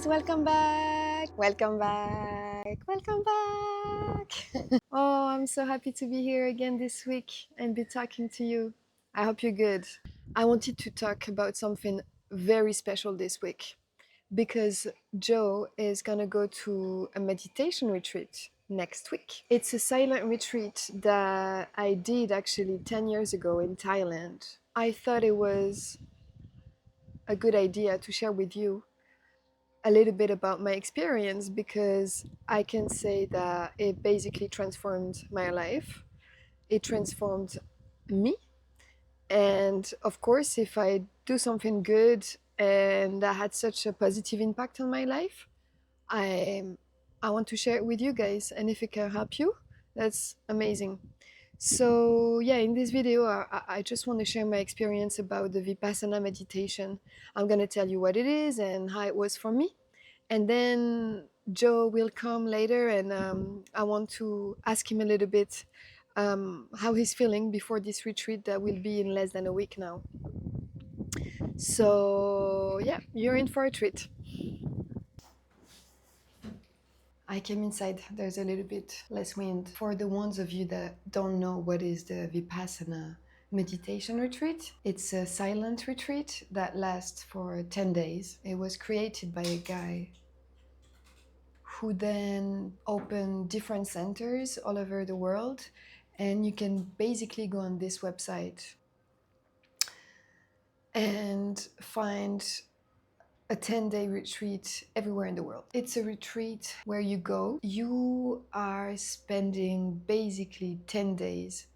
welcome back! Welcome back! Welcome back! Oh, I'm so happy to be here again this week and be talking to you. I hope you're good. I wanted to talk about something very special this week because Joe is gonna go to a meditation retreat next week. It's a silent retreat that I did actually 10 years ago in Thailand. I thought it was a good idea to share with you a little bit about my experience because I can say that it basically transformed my life. It transformed me. And of course, if I do something good and that had such a positive impact on my life, I I want to share it with you guys. And if it can help you, that's amazing. So yeah, in this video, I just want to share my experience about the Vipassana meditation. I'm gonna tell you what it is and how it was for me. And then Joe will come later, and I want to ask him a little bit how he's feeling before this retreat that will be in less than a week now. So, yeah, you're in for a treat. I came inside, there's a little bit less wind. For the ones of you that don't know what is the Vipassana meditation retreat, it's a silent retreat that lasts for 10 days. It was created by a guy who then opened different centers all over the world. And you can basically go on this website and find a 10-day retreat everywhere in the world. It's a retreat where you are spending basically 10 days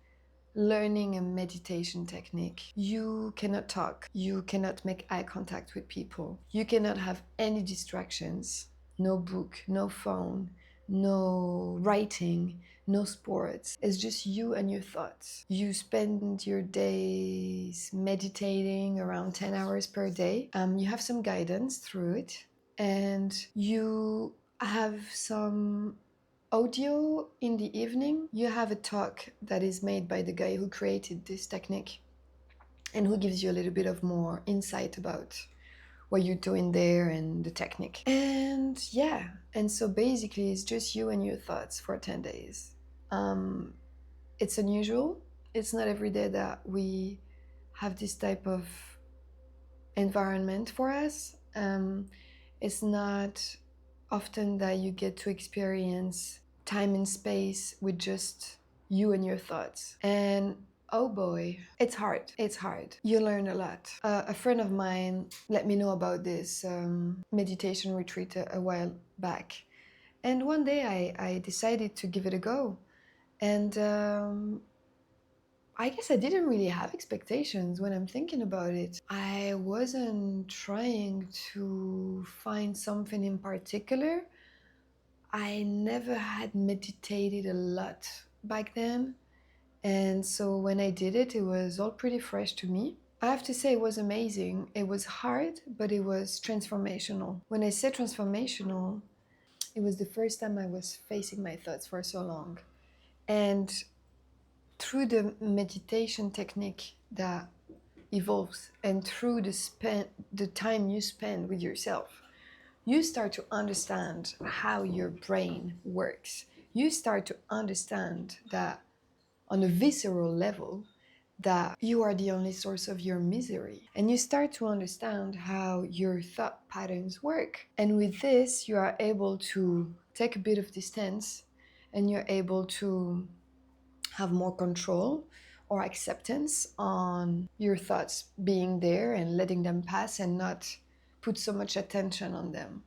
learning a meditation technique. You cannot talk, you cannot make eye contact with people, you cannot have any distractions, no book, no phone, no writing, no sports. It's just you and your thoughts. You spend your days meditating around 10 hours per day. You have some guidance through it, and you have some audio in the evening. You have a talk that is made by the guy who created this technique and who gives you a little bit of more insight about what you're doing there and the technique. And yeah, and so basically it's just you and your thoughts for 10 days. It's unusual. It's not every day that we have this type of environment for us. It's not often that you get to experience time and space with just you and your thoughts. And oh boy, it's hard. It's hard. You learn a lot. A friend of mine let me know about this meditation retreat a while back. And one day I decided to give it a go. And I guess I didn't really have expectations when I'm thinking about it. I wasn't trying to find something in particular. I never had meditated a lot back then. And so when I did it, it was all pretty fresh to me. I have to say it was amazing. It was hard, but it was transformational. When I say transformational, it was the first time I was facing my thoughts for so long. And through the meditation technique that evolves and through the time you spend with yourself, you start to understand how your brain works. You start to understand that on a visceral level, that you are the only source of your misery. And you start to understand how your thought patterns work. And with this, you are able to take a bit of distance and you're able to have more control or acceptance on your thoughts being there and letting them pass and not put so much attention on them.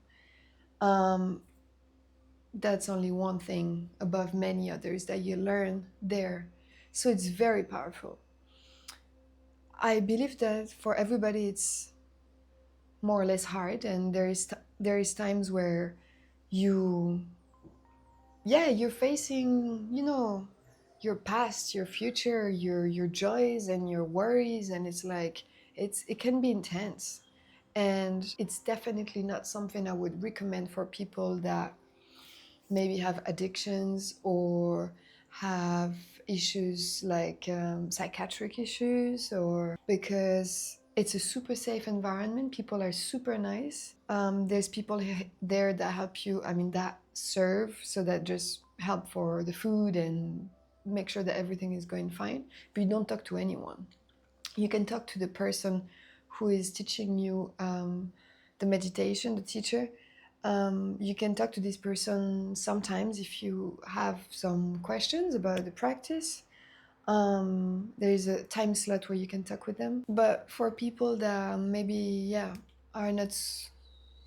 That's only one thing above many others that you learn there. So it's very powerful. I believe that for everybody it's more or less hard, and there is times where you you're facing, your past, your future, your joys and your worries, and it's like it can be intense. And it's definitely not something I would recommend for people that maybe have addictions or have issues like psychiatric issues, or because It's a super safe environment. People are super nice. There's people there that help you, that serve, so that just help for the food and make sure that everything is going fine. But you don't talk to anyone. You can talk to the person who is teaching you the meditation, the teacher. You can talk to this person sometimes if you have some questions about the practice. There is a time slot where you can talk with them. But for people that maybe, are not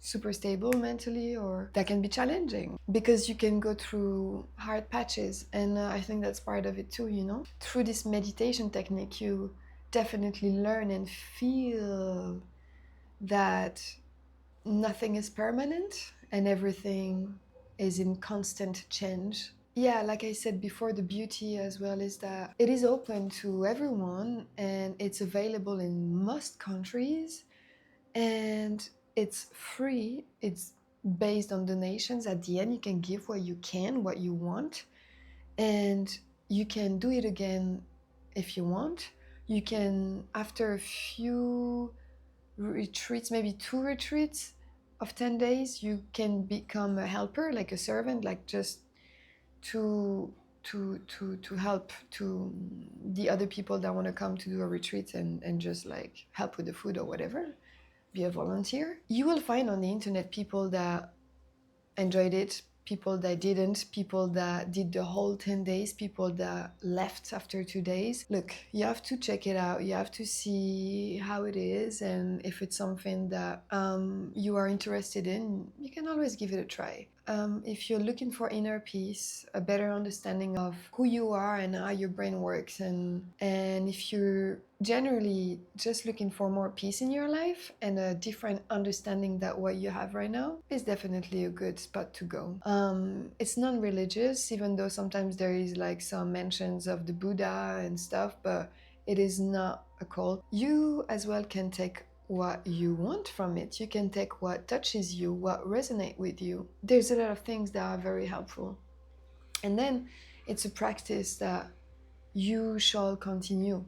super stable mentally, or that can be challenging because you can go through hard patches, and I think that's part of it too, through this meditation technique you definitely learn and feel that nothing is permanent and everything is in constant change. Yeah, like I said before, the beauty as well is that it is open to everyone and it's available in most countries, and it's free. It's based on donations. At the end, you can give what you can, what you want, and you can do it again if you want. You can, after a few retreats, maybe 2 retreats of 10 days, you can become a helper, like a servant, like just to to help to the other people that want to come to do a retreat, and just like help with the food or whatever, be a volunteer. You will find on the internet people that enjoyed it, people that didn't, people that did the whole 10 days, people that left after 2 days. Look, you have to check it out. You have to see how it is, and if it's something that you are interested in, you can always give it a try. If you're looking for inner peace, a better understanding of who you are and how your brain works, and if you're generally just looking for more peace in your life and a different understanding that what you have right now, is definitely a good spot to go. It's non-religious, even though sometimes there is like some mentions of the Buddha and stuff, but it is not a cult. You as well can take what you want from it. You can take what touches you, what resonates with you. There's a lot of things that are very helpful. And then it's a practice that you shall continue.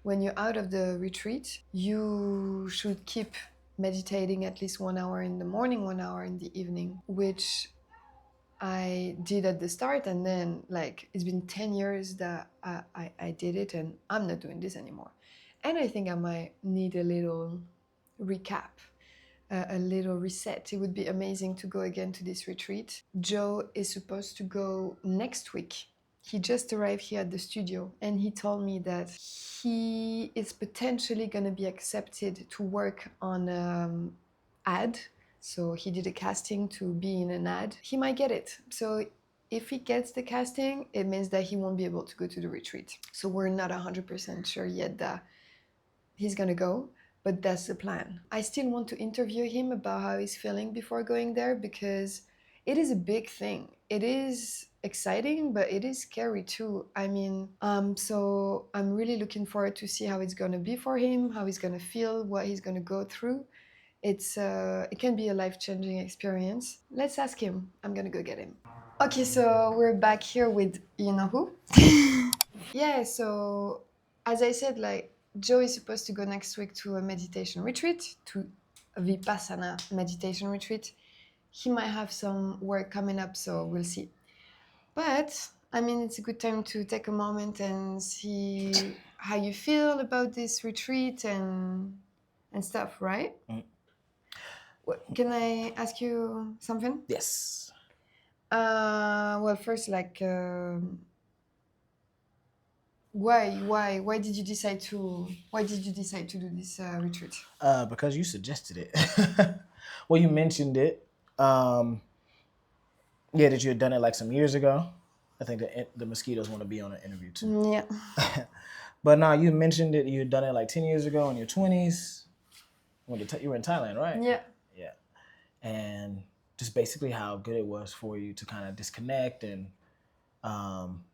When you're out of the retreat, you should keep meditating at least 1 hour in the morning, 1 hour in the evening, which I did at the start, and then like it's been 10 years that I did it, and I'm not doing this anymore. And I think I might need a little recap, a little reset. It would be amazing to go again to this retreat. Joe is supposed to go next week. He just arrived here at the studio, and he told me that he is potentially going to be accepted to work on ad. So he did a casting to be in an ad. He might get it. So if he gets the casting, it means that he won't be able to go to the retreat. So we're not 100% sure yet that he's gonna go, but that's the plan. I still want to interview him about how he's feeling before going there, because it is a big thing. It is exciting, but it is scary too. So I'm really looking forward to see how it's gonna be for him, how he's gonna feel, what he's gonna go through. It can be a life-changing experience. Let's ask him. I'm gonna go get him. Okay, so we're back here with you know who. Yeah, so as I said, like Joe is supposed to go next week to a meditation retreat, to a Vipassana meditation retreat. He might have some work coming up, so we'll see. But it's a good time to take a moment and see how you feel about this retreat and stuff, right? Can I ask you something? Yes. Well, first, like, why did you decide to do this retreat? Because you suggested it. Well, you mentioned it. Yeah, that you had done it like some years ago. I think the mosquitoes want to be on an interview too. Yeah. But now you mentioned it. You had done it like 10 years ago in your 20s. You were in Thailand, right? Yeah. Yeah. And just basically how good it was for you to kind of disconnect and um,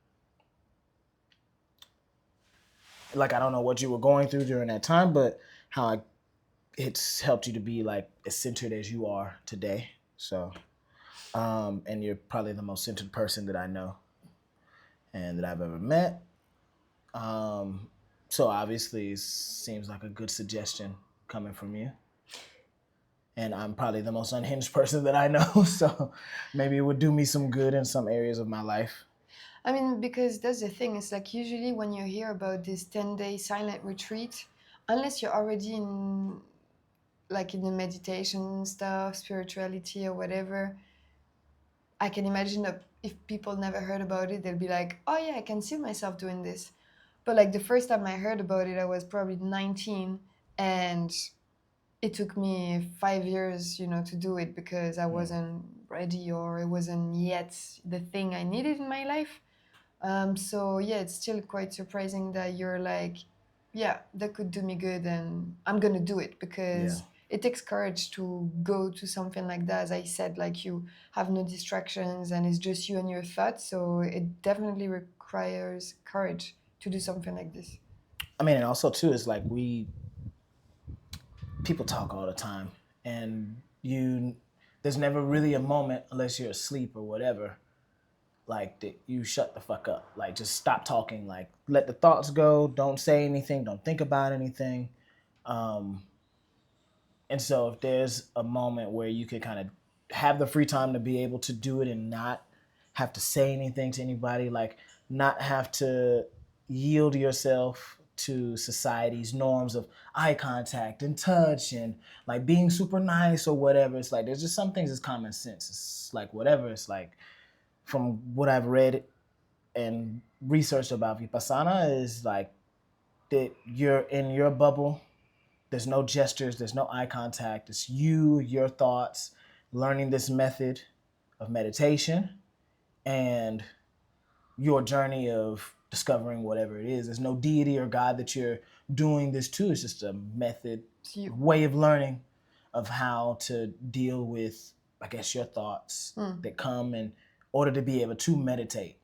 like I don't know what you were going through during that time, but how it's helped you to be like as centered as you are today. So, and you're probably the most centered person that I know and that I've ever met. So obviously, it seems like a good suggestion coming from you. And I'm probably the most unhinged person that I know, so maybe it would do me some good in some areas of my life. I mean, because that's the thing. It's like usually when you hear about this 10-day silent retreat, unless you're already in like in the meditation stuff, spirituality or whatever, I can imagine that if people never heard about it, they'll be like, oh yeah, I can see myself doing this. But like the first time I heard about it, I was probably 19, and it took me 5 years, to do it because I wasn't ready or it wasn't yet the thing I needed in my life. So yeah, it's still quite surprising that you're like, yeah, that could do me good, and I'm gonna do it Yeah. because it takes courage to go to something like that. As I said, like you have no distractions and it's just you and your thoughts. So it definitely requires courage to do something like this. I mean, and also too, it's like people talk all the time, and there's never really a moment unless you're asleep or whatever, like that you shut the fuck up, like just stop talking, like let the thoughts go, don't say anything, don't think about anything. Um, and so if there's a moment where you can kind of have the free time to be able to do it and not have to say anything to anybody, like not have to yield yourself to society's norms of eye contact and touch and like being super nice or whatever. It's like there's just some things that's common sense. It's like whatever. It's like from what I've read and researched about Vipassana is like that you're in your bubble. There's no gestures, there's no eye contact. It's you, your thoughts, learning this method of meditation and your journey of discovering whatever it is. There's no deity or God that you're doing this to. It's just a method, So you, way of learning of how to deal with, I guess, your thoughts that come in order to be able to meditate.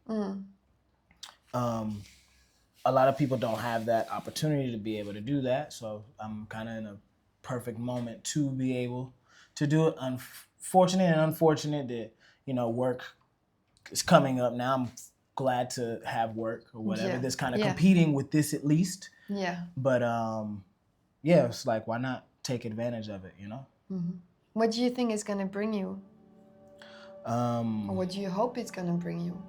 Um, a lot of people don't have that opportunity to be able to do that. So I'm kind of in a perfect moment to be able to do it. Unfortunate and unfortunate that, work is coming up now. I'm glad to have work or whatever yeah, that's kind of yeah, competing with this at least. yeah. But yeah, it's like, why not take advantage of it, What do you think is gonna bring you, or Um, what do you hope it's gonna bring you?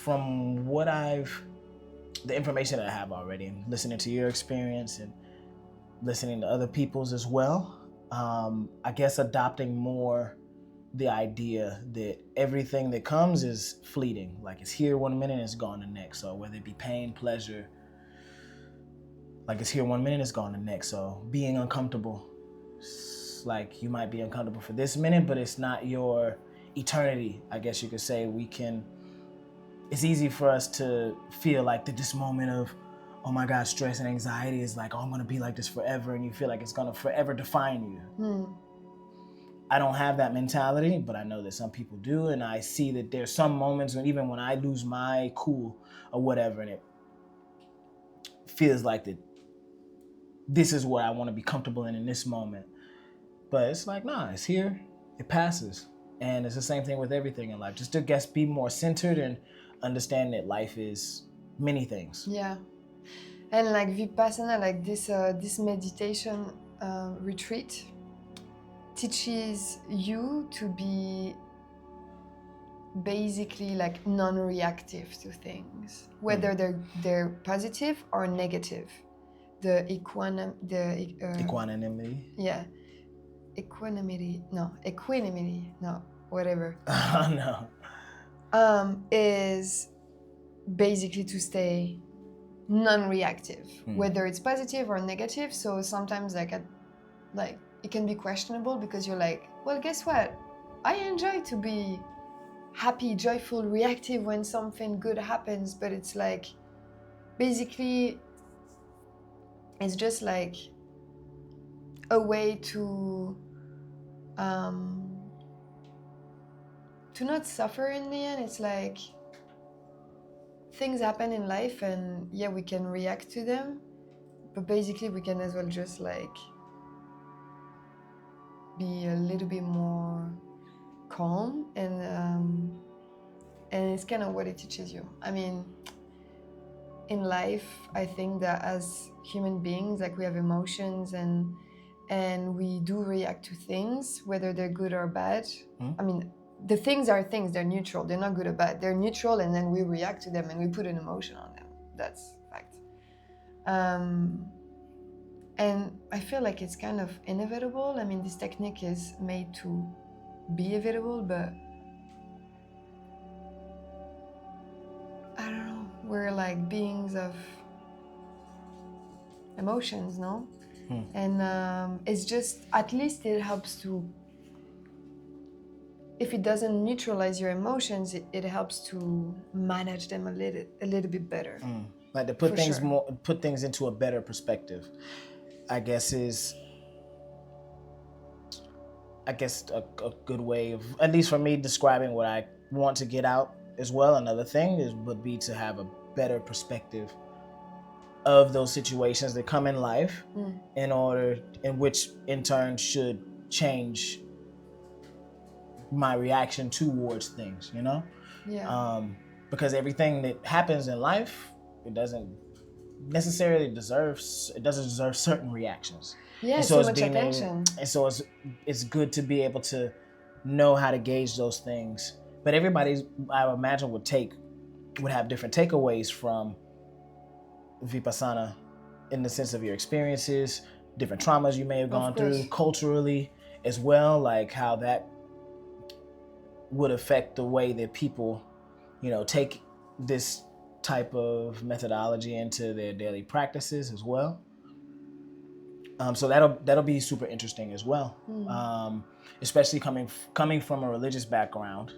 from the information that I have already, and listening to your experience and listening to other people's as well, I guess adopting more the idea that everything that comes is fleeting. Like it's here 1 minute and it's gone the next. So whether it be pain, pleasure, like it's here 1 minute, it's gone the next. So being uncomfortable, it's like you might be uncomfortable for this minute, but it's not your eternity. I guess you could say it's easy for us to feel like that this moment of, oh my God, stress and anxiety is like, oh, I'm gonna be like this forever, and you feel like it's gonna forever define you. I don't have that mentality, but I know that some people do, and I see that there's some moments when even when I lose my cool or whatever, and it feels like that this is what I want to be comfortable in this moment. But it's like, nah, it's here, it passes. And it's the same thing with everything in life. Just to guess, be more centered and understand that life is many things. Yeah. And like Vipassana, like this meditation retreat teaches you to be basically like non-reactive to things, whether they're positive or negative. Equanimity. Yeah, equanimity, no, whatever. No. Is basically to stay non-reactive, whether it's positive or negative. So sometimes like it can be questionable because you're like, well, guess what? I enjoy to be happy, joyful, reactive when something good happens, but it's like basically it's just like a way um to not suffer in the end. It's like things happen in life and yeah, we can react to them, but basically we can as well just like be a little bit more calm, and it's kind of what it teaches you. I mean, in life, I think that as human beings, like we have emotions and we do react to things, whether they're good or bad. I mean, the things are things, they're neutral, they're not good or bad, they're neutral, and then we react to them and we put an emotion on them. That's fact. And I feel like it's kind of inevitable. I mean, this technique is made to be inevitable, but I don't know, we're like beings of emotions, no? And it's just, at least it helps to, if it doesn't neutralize your emotions, it helps to manage them a little bit better. Like to put For things sure. put things into a better perspective, I guess is a good way of, at least for me, describing what I want to get out as well. Another thing would be to have a better perspective of those situations that come in life, in which in turn should change my reaction towards things, Yeah. Because everything that happens in life, it doesn't deserve certain reactions. Yeah, And so so it's much attention. it's good to be able to know how to gauge those things. But everybody, I imagine, would have different takeaways from Vipassana, in the sense of your experiences, different traumas you may have Of gone course. through culturally as well, like how that would affect the way that people, take this type of methodology into their daily practices as well. So that'll be super interesting as well, especially coming from a religious background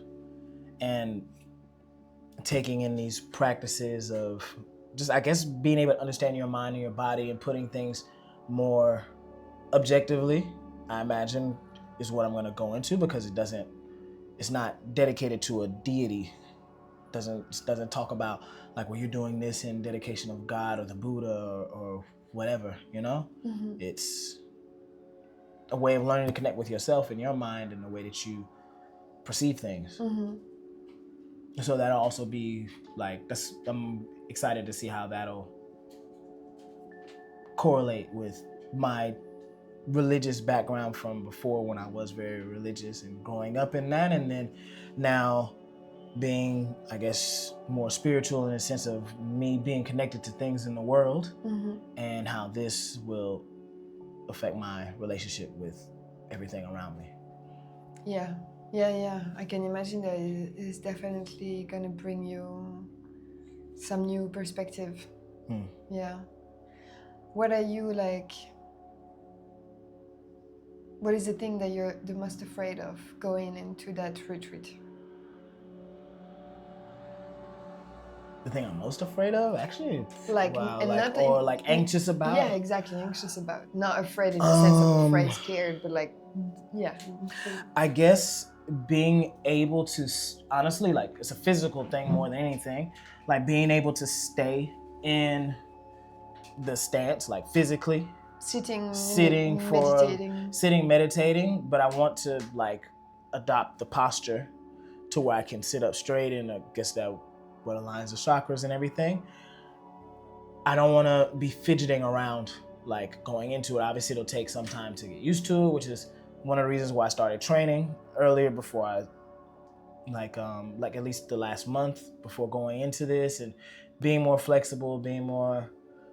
and taking in these practices of just, I guess, being able to understand your mind and your body and putting things more objectively, I imagine, is what I'm going to go into, because it's not dedicated to a deity. Doesn't talk about like, well, you're doing this in dedication of God or the Buddha or whatever, It's a way of learning to connect with yourself and your mind and the way that you perceive things. So that'll also be like, I'm excited to see how that'll correlate with my religious background from before, when I was very religious and growing up in that, and then now being, I guess, more spiritual in the sense of me being connected to things in the world, and how this will affect my relationship with everything around me. Yeah. I can imagine that it is definitely gonna bring you some new perspective. Yeah. What are you like? What is the thing that you're the most afraid of going into that retreat? The thing I'm most afraid of, actually, Like, wow, and like, not or like anxious about. Yeah, exactly. Anxious about, not afraid in the sense of afraid, scared, but like, yeah. I guess being able to, honestly, like, it's a physical thing more than anything, like being able to stay in the stance, like physically Sitting, meditating, but I want to like adopt the posture to where I can sit up straight, and I guess that what aligns the chakras and everything. I don't want to be fidgeting around like going into it. Obviously, it'll take some time to get used to it, which is one of the reasons why I started training earlier, before I like at least the last month before going into this, and being more flexible, being more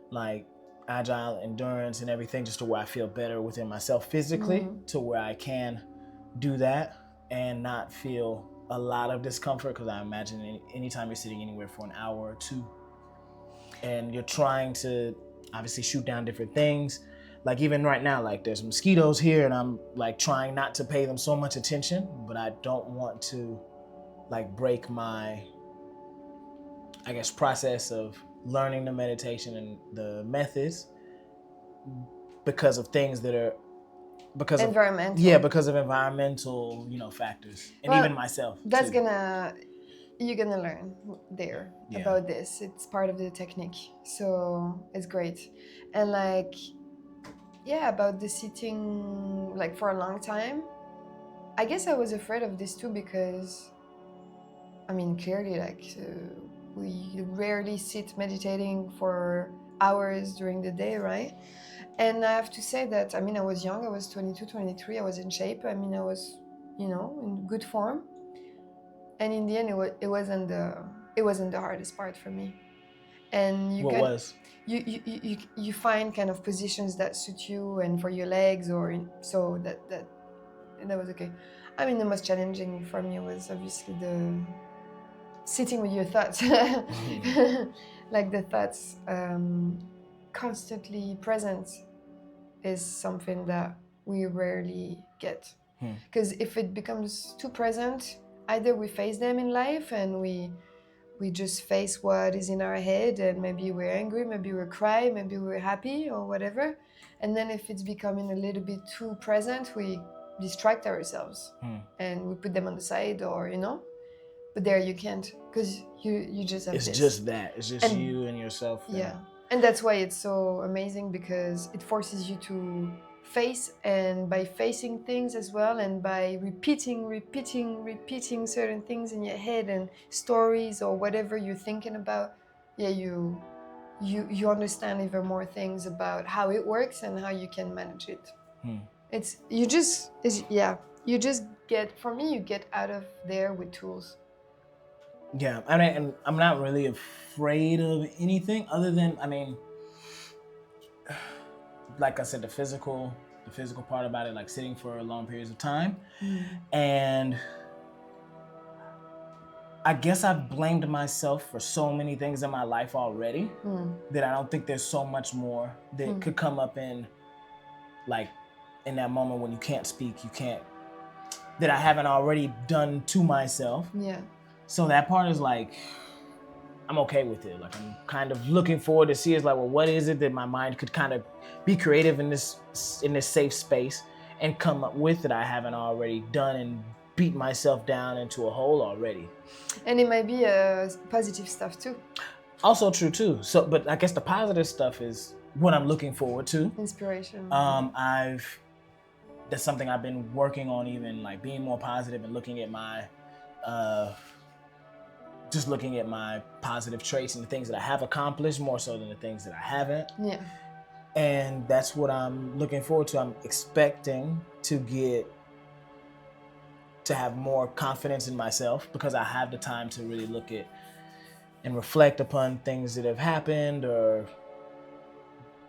like agile, endurance and everything, just to where I feel better within myself physically, to where I can do that and not feel a lot of discomfort. Because I imagine anytime you're sitting anywhere for an hour or two and you're trying to obviously shoot down different things, like even right now, like there's mosquitoes here and I'm like trying not to pay them so much attention, but I don't want to like break my, I guess, process of learning the meditation and the methods because of things that are environmental. because of environmental, factors, and Well, even myself that's too. you're gonna learn there about this. It's part of the technique, so it's great. And like, yeah, about the sitting, like for a long time, I guess I was afraid of this too, because I mean, clearly, like, we you rarely sit meditating for hours during the day, right? And I have to say that, I mean, I was young, I was 22, 23, I was in shape. I mean, I was, in good form. And in the end, it wasn't the hardest part for me. And What was? you find kind of positions that suit you and for your legs, so that was okay. I mean, the most challenging for me was obviously the sitting with your thoughts, like the thoughts constantly present is something that we rarely get. Because if it becomes too present, either we face them in life and we just face what is in our head, and maybe we're angry, maybe we're crying, maybe we're happy or whatever. And then if it's becoming a little bit too present, we distract ourselves and we put them on the side, or but there you can't, because you just have It's this. just that. It's just And you and yourself. yeah, and that's why it's so amazing, because it forces you to face, and by facing things as well, and by repeating certain things in your head and stories or whatever you're thinking about, yeah, you understand even more things about how it works and how you can manage it. You just get, for me, you get out of there with tools. Yeah, I mean, and I'm not really afraid of anything other than, I mean, like I said, the physical part about it, like sitting for long periods of time. And I guess I've blamed myself for so many things in my life already that I don't think there's so much more that could come up in that moment when you can't speak, that I haven't already done to myself. Yeah. So that part is like, I'm okay with it. Like, I'm kind of looking forward to see is like, well, what is it that my mind could kind of be creative in this safe space and come up with that I haven't already done and beat myself down into a hole already. And it might be positive stuff too. Also true too. So, but I guess the positive stuff is what I'm looking forward to. Inspiration. That's something I've been working on, even like being more positive and looking at my positive traits and the things that I have accomplished more so than the things that I haven't. Yeah. And that's what I'm looking forward to. I'm expecting to have more confidence in myself, because I have the time to really look at and reflect upon things that have happened, or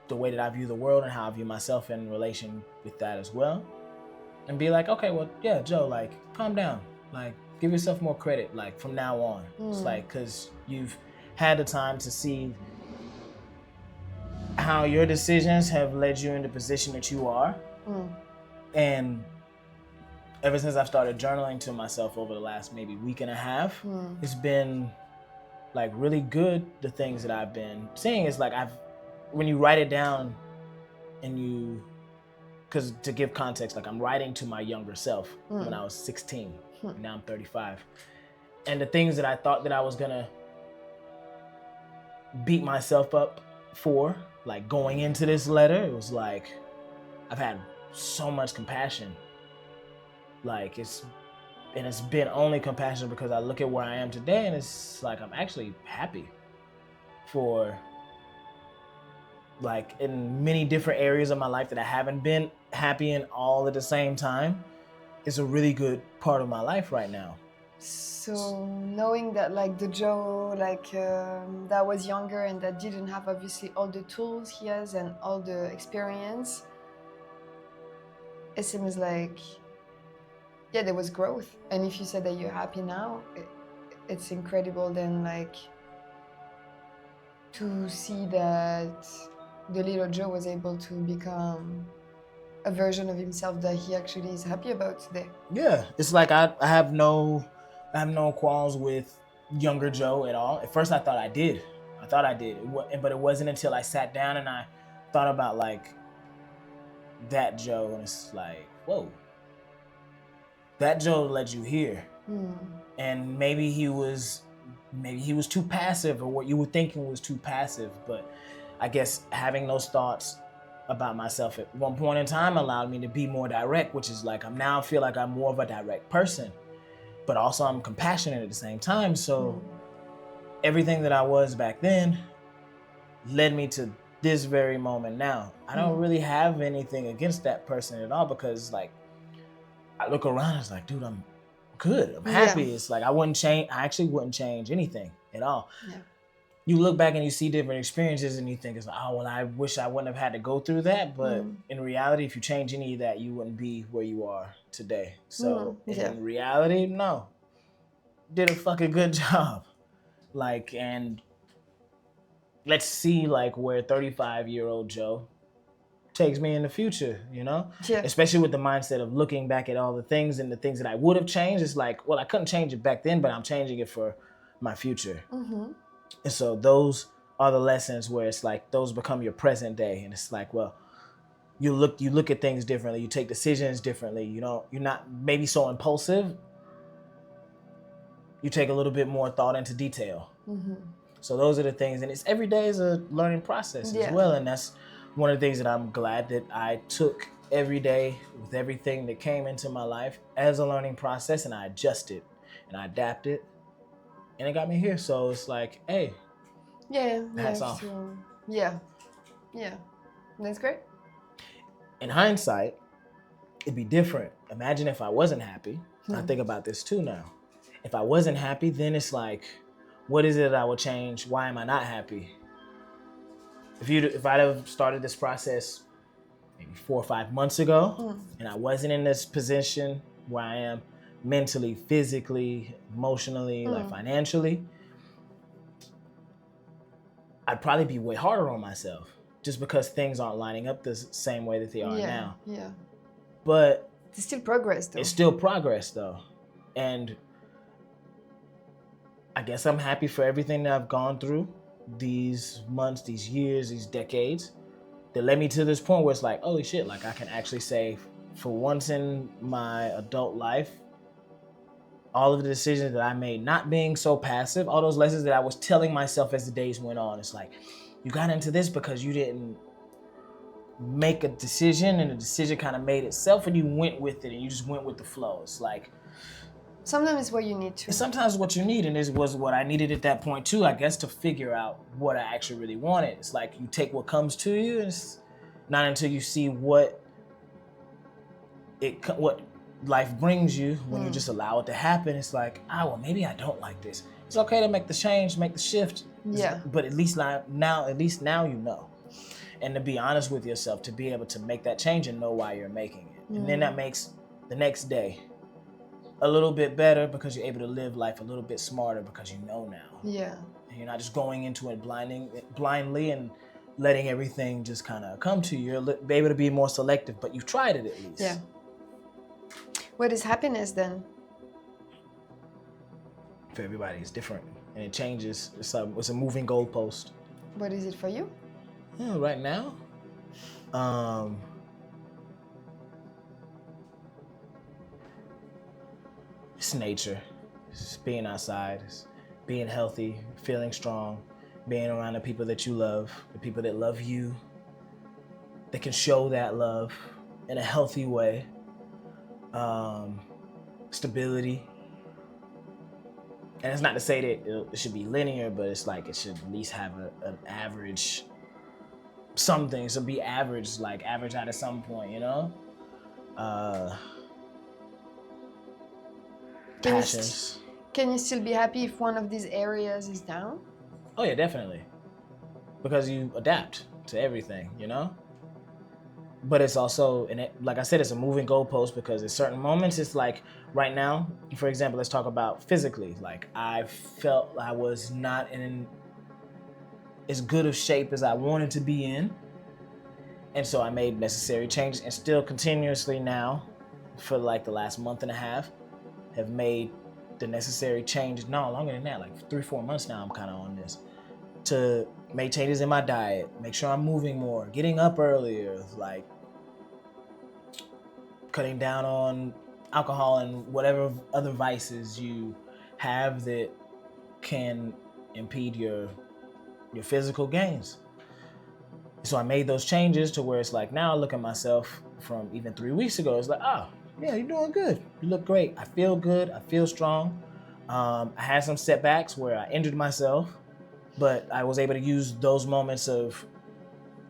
the way that I view the world and how I view myself in relation with that as well. And be like, okay, well, yeah, Joe, like, calm down. Like, give yourself more credit, like, from now on. It's like, because you've had the time to see how your decisions have led you in the position that you are. And ever since I've started journaling to myself over the last maybe week and a half, it's been like really good. The things that I've been seeing is like, when you write it down and because to give context, like, I'm writing to my younger self when I was 16, and now I'm 35. And the things that I thought that I was gonna beat myself up for, like going into this letter, it was like, I've had so much compassion. Like, it's been only compassion because I look at where I am today, and it's like, I'm actually happy for, like, in many different areas of my life that I haven't been happy in all at the same time. It's a really good part of my life right now. So knowing that, like, the Joe, like, that was younger and that didn't have obviously all the tools he has and all the experience, it seems like, yeah, there was growth. And if you said that you're happy now, it's incredible then, like, to see that the little Joe was able to become a version of himself that he actually is happy about today. Yeah, it's like I have no qualms with younger Joe at all. At first, I thought I did, but it wasn't until I sat down and I thought about, like, that Joe, and it's like, whoa, that Joe led you here, and maybe he was too passive, or what you were thinking was too passive. But I guess having those thoughts about myself at one point in time allowed me to be more direct, which is like, I feel like I'm more of a direct person, but also I'm compassionate at the same time. So everything that I was back then led me to this very moment now. I don't really have anything against that person at all, because like I look around, it's like, dude, I'm good. I'm happy. Yeah. It's like I actually wouldn't change anything at all. Yeah. You look back and you see different experiences and you think it's like, oh well, I wish I wouldn't have had to go through that. But in reality, if you change any of that, you wouldn't be where you are today. So Yeah. in reality, no. Did a fucking good job. Like, and let's see like where 35-year-old Joe takes me in the future, you know? Yeah. Especially with the mindset of looking back at all the things and the things that I would have changed. It's like, well, I couldn't change it back then, but I'm changing it for my future. And so those are the lessons where it's like those become your present day. And it's like, well, you look at things differently, you take decisions differently, you're not maybe so impulsive. You take a little bit more thought into detail. So those are the things, and it's every day is a learning process as well. And that's one of the things that I'm glad that I took every day with everything that came into my life as a learning process, and I adjusted and I adapted, and it got me here. So it's like, hey, Yeah. hats off. Yeah. That's great. In hindsight, it'd be different. Imagine if I wasn't happy. I think about this too now. If I wasn't happy, then it's like, what is it that I would change? Why am I not happy? If I'd have started this process maybe 4 or 5 months ago, and I wasn't in this position where I am mentally, physically, emotionally, like financially, I'd probably be way harder on myself just because things aren't lining up the same way that they are now. Yeah. But It's still progress, though. it's still progress, though. And I guess I'm happy for everything that I've gone through these months, these years, these decades that led me to this point where it's like, holy shit, like I can actually say, for once in my adult life, all of the decisions that I made, not being so passive, all those lessons that I was telling myself as the days went on, it's like, you got into this because you didn't make a decision and the decision kind of made itself and you went with it and you just went with the flow. It's like, sometimes it's what you need to. it's sometimes what you need, and this was what I needed at that point too, I guess, to figure out what I actually really wanted. It's like you take what comes to you, and it's not until you see what life brings you when you just allow it to happen. It's like, well, maybe I don't like this. It's okay to make the change, make the shift. Yeah. But at least now you know. And to be honest with yourself, to be able to make that change and know why you're making it. And then that makes the next day a little bit better because you're able to live life a little bit smarter because you know now. Yeah. And you're not just going into it blindly and letting everything just kind of come to you. You're able to be more selective, but you've tried it at least. Yeah. What is happiness then? For everybody, it's different and it changes. It's a moving goalpost. What is it for you? Yeah, right now, it's nature. It's being outside. It's being healthy, feeling strong, being around the people that you love, the people that love you, that can show that love in a healthy way. Stability. And it's not to say that it should be linear, but it's like it should at least have an average. Some things should be average, like average out at some point, you know? Passions. Can you still be happy if one of these areas is down? Oh yeah, definitely. Because you adapt to everything, you know? But it's also, like I said, it's a moving goalpost because at certain moments, it's like right now, for example, let's talk about physically. Like I felt I was not in as good of shape as I wanted to be in. And so I made necessary changes and still continuously now, for like the last month and a half, have made the necessary changes. No, longer than that, like 3-4 months now I'm kind of on this. To make changes in my diet, make sure I'm moving more, getting up earlier, like cutting down on alcohol and whatever other vices you have that can impede your physical gains. So I made those changes to where it's like now I look at myself from even 3 weeks ago, it's like, oh, yeah, you're doing good. You look great. I feel good. I feel strong. I had some setbacks where I injured myself, but I was able to use those moments of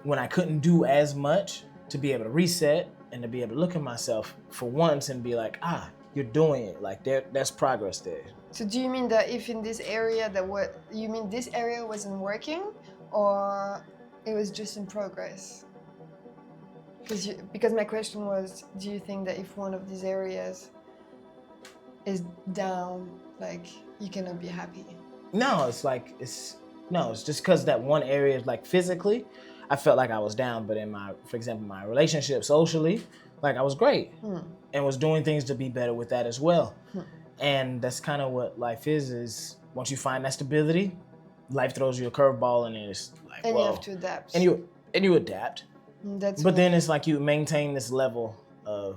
when I couldn't do as much to be able to reset and to be able to look at myself for once and be like, you're doing it. Like that's progress there. So do you mean that if in this area you mean this area wasn't working, or it was just in progress? Because my question was, do you think that if one of these areas is down, like you cannot be happy? No, it's just because that one area is like physically, I felt like I was down, but for example, my relationship socially, like I was great and was doing things to be better with that as well. And that's kind of what life is once you find that stability, life throws you a curveball and it's like, And whoa. you have to adapt. And you adapt. That's but then it's like you maintain this level and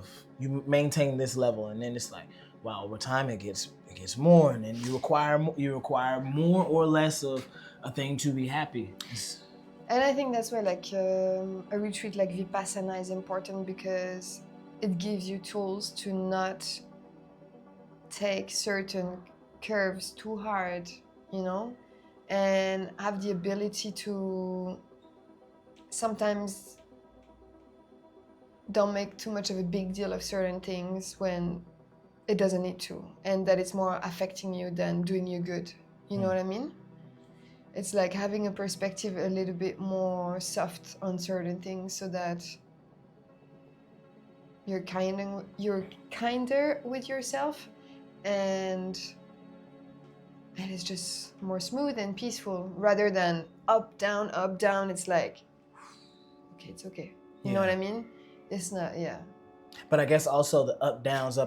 then it's like, wow, over time it gets more, and then you require more or less of a thing to be happy. And I think that's why like a retreat like Vipassana is important, because it gives you tools to not take certain curves too hard, you know, and have the ability to sometimes don't make too much of a big deal of certain things when it doesn't need to, and that it's more affecting you than doing you good. You know what I mean? It's like having a perspective a little bit more soft on certain things, so that you're kinder with yourself, and it's just more smooth and peaceful rather than up down up down. It's like, okay, it's okay. You know what I mean? It's not, But I guess also the up downs,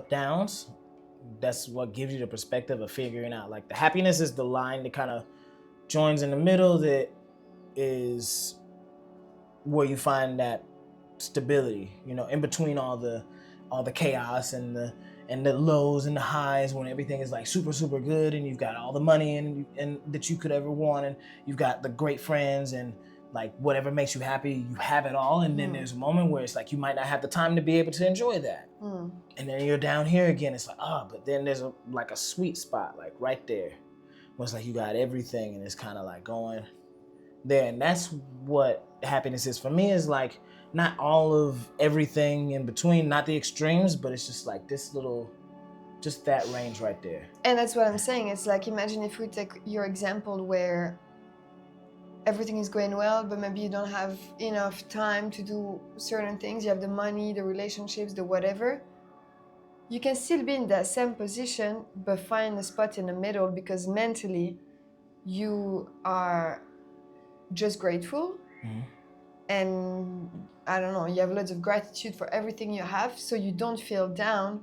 that's what gives you the perspective of figuring out, like, the happiness is the line that kind of joins in the middle, that is where you find that stability, you know, in between all the chaos and the lows and the highs, when everything is like super super good and you've got all the money and that you could ever want, and you've got the great friends and like whatever makes you happy, you have it all. And then there's a moment where it's like you might not have the time to be able to enjoy that. And then you're down here again, it's like, but then there's a sweet spot like right there where it's like you got everything and it's kind of like going there. And that's what happiness is for me, is like not all of everything in between, not the extremes, but it's just like this little, just that range right there. And that's what I'm saying. It's like, imagine if we take your example where everything is going well, but maybe you don't have enough time to do certain things. You have the money, the relationships, the whatever. You can still be in that same position, but find a spot in the middle, because mentally you are just grateful. And I don't know, you have lots of gratitude for everything you have, so you don't feel down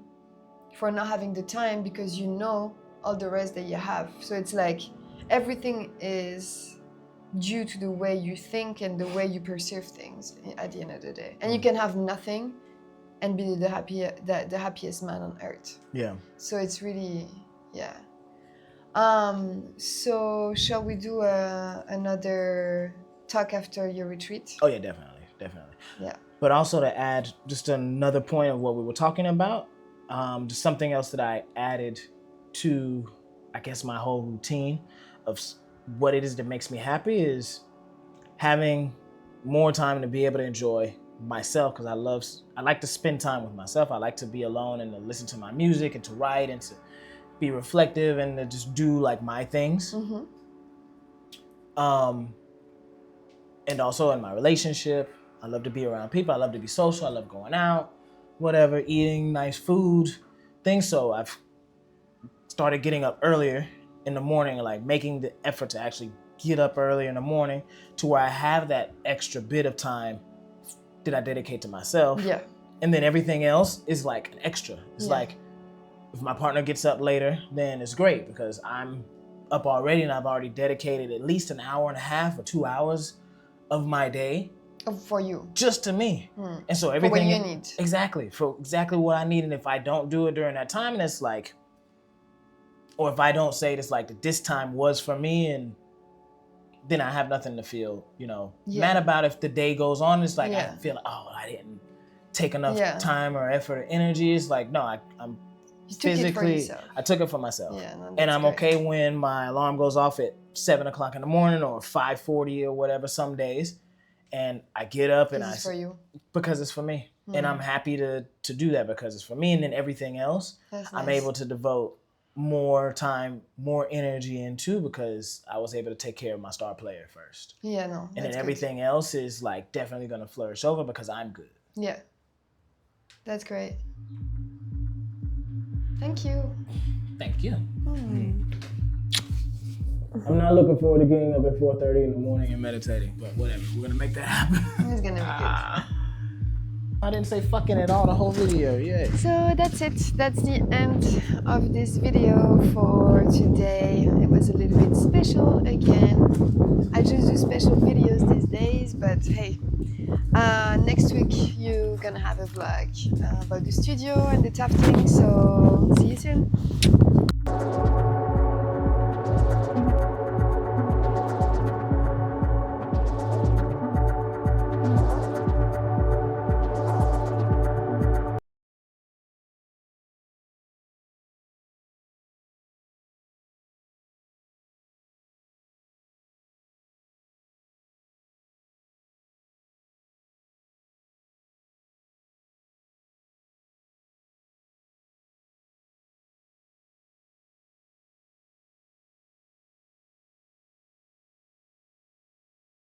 for not having the time, because you know all the rest that you have. So it's like everything is due to the way you think and the way you perceive things at the end of the day. And you can have nothing and be the happiest man on earth. Yeah. So it's really, so shall we do another talk after your retreat? Oh yeah, definitely. Yeah. But also to add just another point of what we were talking about, just something else that I added to, I guess, my whole routine of what it is that makes me happy is having more time to be able to enjoy myself, because I like to spend time with myself. I like to be alone and to listen to my music and to write and to be reflective and to just do like my things. And also in my relationship, I love to be around people. I love to be social. I love going out, whatever, eating nice food, things. So I've started getting up earlier in the morning, like making the effort to actually get up early in the morning, to where I have that extra bit of time that I dedicate to myself. Yeah. And then everything else is like an extra. It's like, if my partner gets up later, then it's great, because I'm up already and I've already dedicated at least an hour and a half or 2 hours of my day for you, just to me. And so everything, for what you need. Exactly, for exactly what I need. And if I don't do it during that time, and it's like, or if I don't say it, it's like that this time was for me, and then I have nothing to feel, mad about. If the day goes on, it's like I feel like, I didn't take enough time or effort or energy. It's like, no, I'm You took it for physically, yourself. I took it for myself. Yeah, no, And that's I'm great. okay when my alarm goes off at 7 o'clock in the morning or 5:40 or whatever some days. And I get up and This is for you. because it's for me. And I'm happy to do that because it's for me. And then everything else, That's I'm nice. able to devote more time, more energy into because I was able to take care of my star player first. Yeah, no, And then that's good. everything else is like definitely going to flourish over because I'm good. Yeah, that's great. Thank you. Thank you. I'm not looking forward to getting up at 4:30 in the morning and meditating, but whatever. We're going to make that happen. It's gonna be good. I didn't say fucking at all the whole video. Yeah. So that's it. That's the end of this video for today. It was a little bit special again. I just do special videos these days, but hey, next week you're gonna have a vlog about the studio and the tufting. So see you soon.